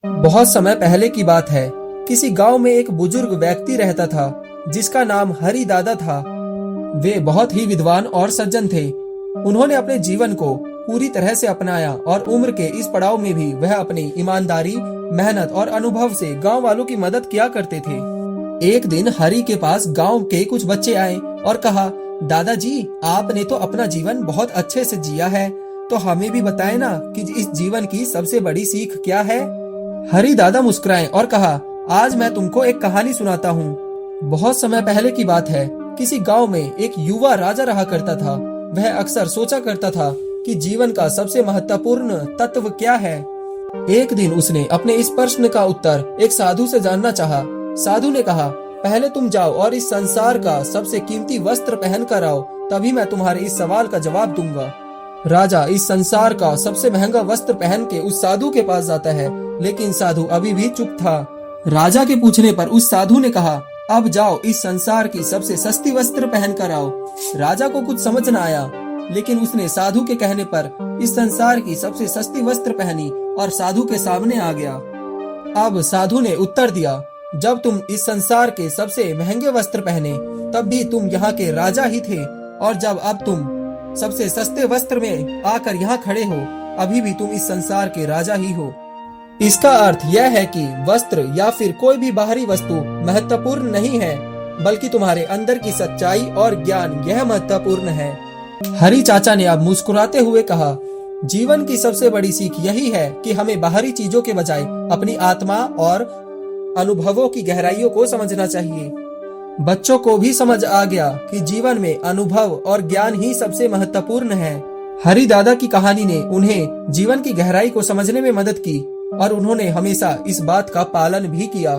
बहुत समय पहले की बात है। किसी गांव में एक बुजुर्ग व्यक्ति रहता था जिसका नाम हरि दादा था। वे बहुत ही विद्वान और सज्जन थे। उन्होंने अपने जीवन को पूरी तरह से अपनाया और उम्र के इस पड़ाव में भी वह अपनी ईमानदारी, मेहनत और अनुभव से गांव वालों की मदद किया करते थे। एक दिन हरि के पास गांव के कुछ बच्चे आए और कहा, दादाजी, आपने तो अपना जीवन बहुत अच्छे से जिया है, तो हमें भी बताएं ना कि इस जीवन की सबसे बड़ी सीख क्या है। हरि दादा मुस्कुराए और कहा, आज मैं तुमको एक कहानी सुनाता हूँ। बहुत समय पहले की बात है। किसी गांव में एक युवा राजा रहा करता था। वह अक्सर सोचा करता था कि जीवन का सबसे महत्वपूर्ण तत्व क्या है। एक दिन उसने अपने इस प्रश्न का उत्तर एक साधु से जानना चाहा। साधु ने कहा, पहले तुम जाओ और इस संसार का सबसे कीमती वस्त्र पहन कर आओ, तभी मैं तुम्हारे इस सवाल का जवाब दूंगा। राजा इस संसार का सबसे महंगा वस्त्र पहन के उस साधु के पास जाता है, लेकिन साधु अभी भी चुप था। राजा के पूछने पर उस साधु ने कहा, अब जाओ इस संसार की सबसे सस्ती वस्त्र पहन कर आओ। राजा को कुछ समझ न आया, लेकिन उसने साधु के कहने पर इस संसार की सबसे सस्ती वस्त्र पहनी और साधु के सामने आ गया। अब साधु ने उत्तर दिया, जब तुम इस संसार के सबसे महंगे वस्त्र पहने तब भी तुम यहाँ के राजा ही थे, और जब अब तुम सबसे सस्ते वस्त्र में आकर यहाँ खड़े हो, अभी भी तुम इस संसार के राजा ही हो। इसका अर्थ यह है कि वस्त्र या फिर कोई भी बाहरी वस्तु महत्वपूर्ण नहीं है, बल्कि तुम्हारे अंदर की सच्चाई और ज्ञान यह महत्वपूर्ण है। हरि चाचा ने अब मुस्कुराते हुए कहा, जीवन की सबसे बड़ी सीख यही है कि हमें बाहरी चीजों के बजाय अपनी आत्मा और अनुभवों की गहराइयों को समझना चाहिए। बच्चों को भी समझ आ गया कि जीवन में अनुभव और ज्ञान ही सबसे महत्वपूर्ण है। हरि दादा की कहानी ने उन्हें जीवन की गहराई को समझने में मदद की और उन्होंने हमेशा इस बात का पालन भी किया।